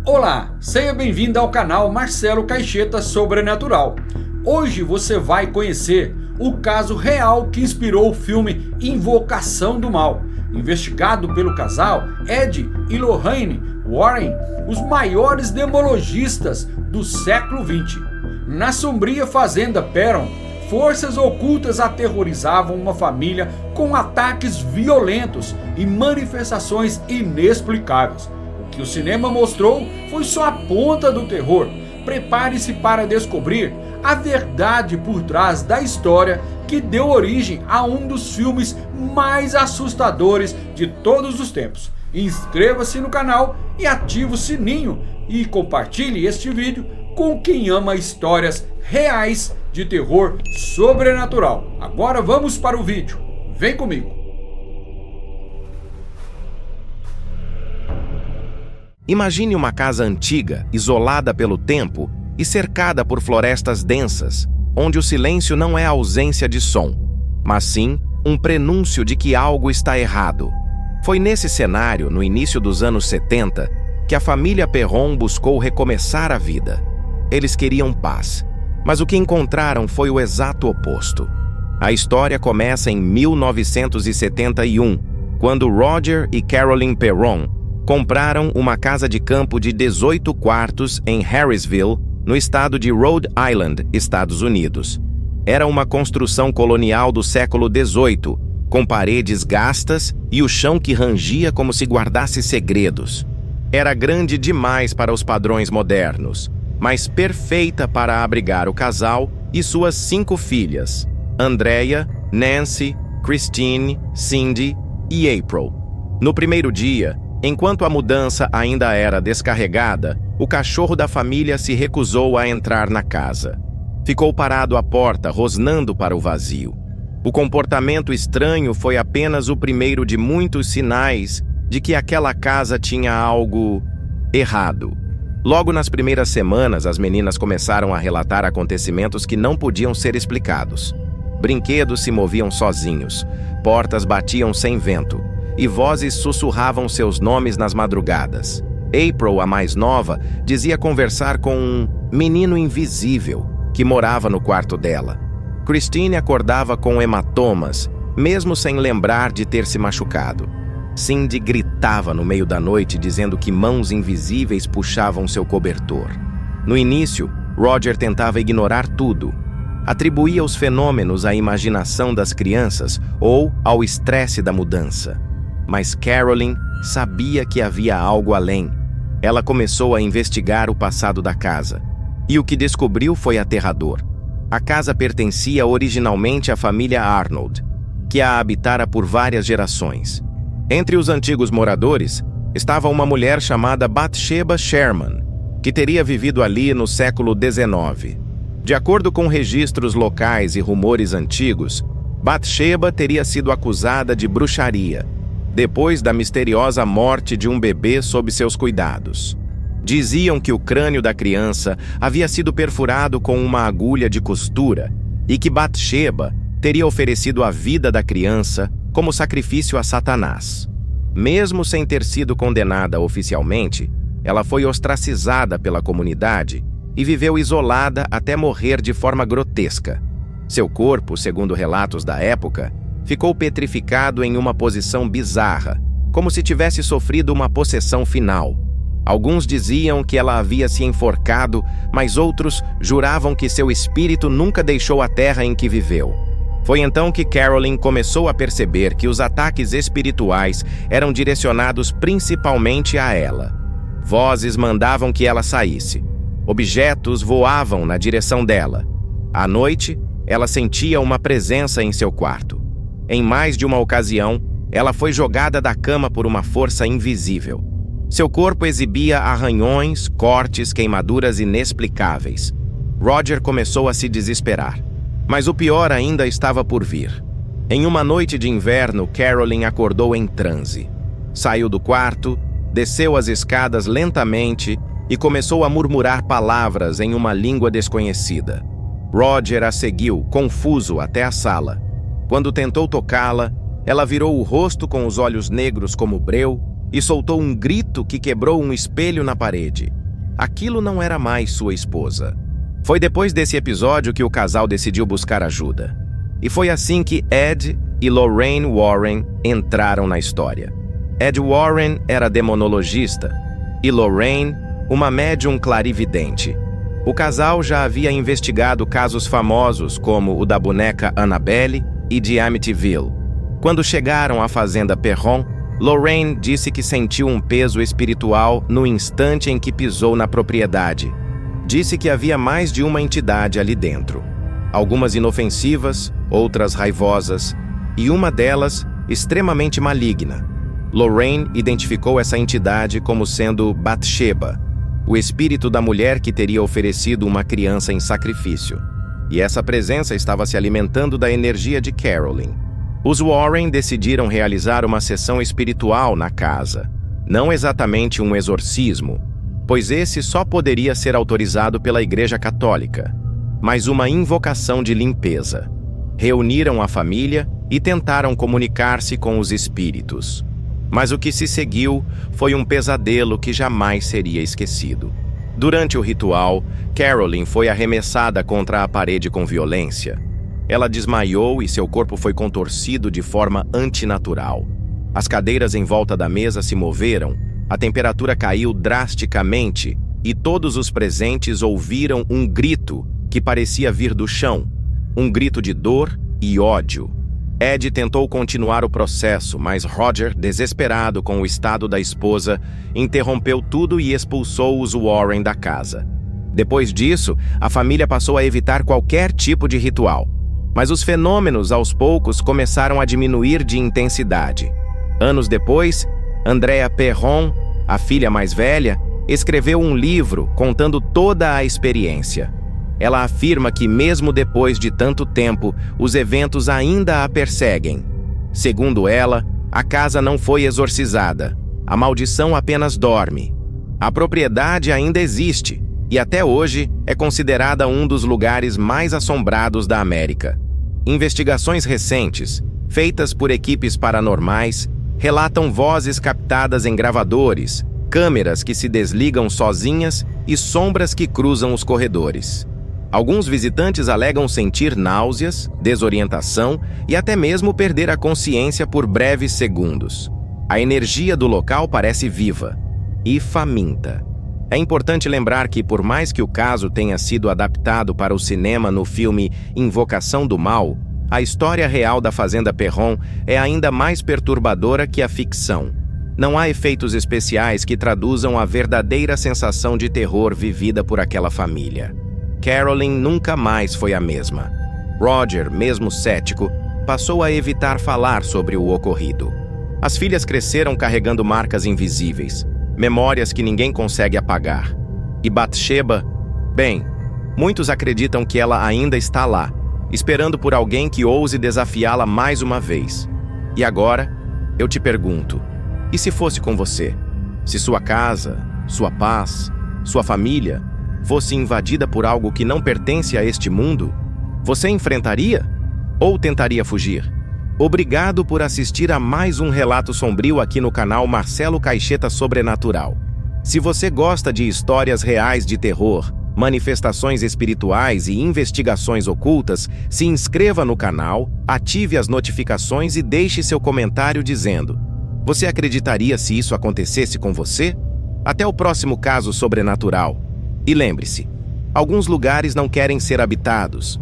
Olá, seja bem-vindo ao canal Marcelo Caixeta Sobrenatural. Hoje você vai conhecer o caso real que inspirou o filme Invocação do Mal, investigado pelo casal Ed e Lorraine Warren, os maiores demologistas do século XX. Na sombria fazenda Perron, forças ocultas aterrorizavam uma família com ataques violentos e manifestações inexplicáveis. O que o cinema mostrou foi só a ponta do terror. Prepare-se para descobrir a verdade por trás da história que deu origem a um dos filmes mais assustadores de todos os tempos. Inscreva-se no canal e ative o sininho e compartilhe este vídeo com quem ama histórias reais de terror sobrenatural. Agora vamos para o vídeo. Vem comigo. Imagine uma casa antiga, isolada pelo tempo e cercada por florestas densas, onde o silêncio não é ausência de som, mas sim um prenúncio de que algo está errado. Foi nesse cenário, no início dos anos 70, que a família Perron buscou recomeçar a vida. Eles queriam paz, mas o que encontraram foi o exato oposto. A história começa em 1971, quando Roger e Carolyn Perron compraram uma casa de campo de 18 quartos em Harrisville, no estado de Rhode Island, Estados Unidos. Era uma construção colonial do século XVIII, com paredes gastas e o chão que rangia como se guardasse segredos. Era grande demais para os padrões modernos, mas perfeita para abrigar o casal e suas 5 filhas, Andrea, Nancy, Christine, Cindy e April. No primeiro dia, enquanto a mudança ainda era descarregada, o cachorro da família se recusou a entrar na casa. Ficou parado à porta, rosnando para o vazio. O comportamento estranho foi apenas o primeiro de muitos sinais de que aquela casa tinha algo errado. Logo nas primeiras semanas, as meninas começaram a relatar acontecimentos que não podiam ser explicados. Brinquedos se moviam sozinhos, portas batiam sem vento, e vozes sussurravam seus nomes nas madrugadas. April, a mais nova, dizia conversar com um menino invisível que morava no quarto dela. Christine acordava com hematomas, mesmo sem lembrar de ter se machucado. Cindy gritava no meio da noite dizendo que mãos invisíveis puxavam seu cobertor. No início, Roger tentava ignorar tudo. Atribuía os fenômenos à imaginação das crianças ou ao estresse da mudança. Mas Carolyn sabia que havia algo além. Ela começou a investigar o passado da casa. E o que descobriu foi aterrador. A casa pertencia originalmente à família Arnold, que a habitara por várias gerações. Entre os antigos moradores, estava uma mulher chamada Bathsheba Sherman, que teria vivido ali no século XIX. De acordo com registros locais e rumores antigos, Bathsheba teria sido acusada de bruxaria, depois da misteriosa morte de um bebê sob seus cuidados. Diziam que o crânio da criança havia sido perfurado com uma agulha de costura e que Bathsheba teria oferecido a vida da criança como sacrifício a Satanás. Mesmo sem ter sido condenada oficialmente, ela foi ostracizada pela comunidade e viveu isolada até morrer de forma grotesca. Seu corpo, segundo relatos da época, ficou petrificado em uma posição bizarra, como se tivesse sofrido uma possessão final. Alguns diziam que ela havia se enforcado, mas outros juravam que seu espírito nunca deixou a terra em que viveu. Foi então que Carolyn começou a perceber que os ataques espirituais eram direcionados principalmente a ela. Vozes mandavam que ela saísse. Objetos voavam na direção dela. À noite, ela sentia uma presença em seu quarto. Em mais de uma ocasião, ela foi jogada da cama por uma força invisível. Seu corpo exibia arranhões, cortes, queimaduras inexplicáveis. Roger começou a se desesperar. Mas o pior ainda estava por vir. Em uma noite de inverno, Carolyn acordou em transe. Saiu do quarto, desceu as escadas lentamente e começou a murmurar palavras em uma língua desconhecida. Roger a seguiu, confuso, até a sala. Quando tentou tocá-la, ela virou o rosto com os olhos negros como breu e soltou um grito que quebrou um espelho na parede. Aquilo não era mais sua esposa. Foi depois desse episódio que o casal decidiu buscar ajuda. E foi assim que Ed e Lorraine Warren entraram na história. Ed Warren era demonologista e Lorraine, uma médium clarividente. O casal já havia investigado casos famosos como o da boneca Annabelle e de Amityville. Quando chegaram à fazenda Perron, Lorraine disse que sentiu um peso espiritual no instante em que pisou na propriedade. Disse que havia mais de uma entidade ali dentro. Algumas inofensivas, outras raivosas, e uma delas extremamente maligna. Lorraine identificou essa entidade como sendo Bathsheba, o espírito da mulher que teria oferecido uma criança em sacrifício. E essa presença estava se alimentando da energia de Carolyn. Os Warren decidiram realizar uma sessão espiritual na casa. Não exatamente um exorcismo, pois esse só poderia ser autorizado pela Igreja Católica, mas uma invocação de limpeza. Reuniram a família e tentaram comunicar-se com os espíritos. Mas o que se seguiu foi um pesadelo que jamais seria esquecido. Durante o ritual, Carolyn foi arremessada contra a parede com violência. Ela desmaiou e seu corpo foi contorcido de forma antinatural. As cadeiras em volta da mesa se moveram, a temperatura caiu drasticamente e todos os presentes ouviram um grito que parecia vir do chão, um grito de dor e ódio. Ed tentou continuar o processo, mas Roger, desesperado com o estado da esposa, interrompeu tudo e expulsou os Warren da casa. Depois disso, a família passou a evitar qualquer tipo de ritual. Mas os fenômenos, aos poucos, começaram a diminuir de intensidade. Anos depois, Andrea Perron, a filha mais velha, escreveu um livro contando toda a experiência. Ela afirma que, mesmo depois de tanto tempo, os eventos ainda a perseguem. Segundo ela, a casa não foi exorcizada. A maldição apenas dorme. A propriedade ainda existe e, até hoje, é considerada um dos lugares mais assombrados da América. Investigações recentes, feitas por equipes paranormais, relatam vozes captadas em gravadores, câmeras que se desligam sozinhas e sombras que cruzam os corredores. Alguns visitantes alegam sentir náuseas, desorientação e até mesmo perder a consciência por breves segundos. A energia do local parece viva e faminta. É importante lembrar que, por mais que o caso tenha sido adaptado para o cinema no filme Invocação do Mal, a história real da Fazenda Perron é ainda mais perturbadora que a ficção. Não há efeitos especiais que traduzam a verdadeira sensação de terror vivida por aquela família. Carolyn nunca mais foi a mesma. Roger, mesmo cético, passou a evitar falar sobre o ocorrido. As filhas cresceram carregando marcas invisíveis, memórias que ninguém consegue apagar. E Bathsheba, bem, muitos acreditam que ela ainda está lá, esperando por alguém que ouse desafiá-la mais uma vez. E agora, eu te pergunto, e se fosse com você? Se sua casa, sua paz, sua família fosse invadida por algo que não pertence a este mundo, você enfrentaria? Ou tentaria fugir? Obrigado por assistir a mais um relato sombrio aqui no canal Marcelo Caixeta Sobrenatural. Se você gosta de histórias reais de terror, manifestações espirituais e investigações ocultas, se inscreva no canal, ative as notificações e deixe seu comentário dizendo: você acreditaria se isso acontecesse com você? Até o próximo caso sobrenatural. E lembre-se, alguns lugares não querem ser habitados,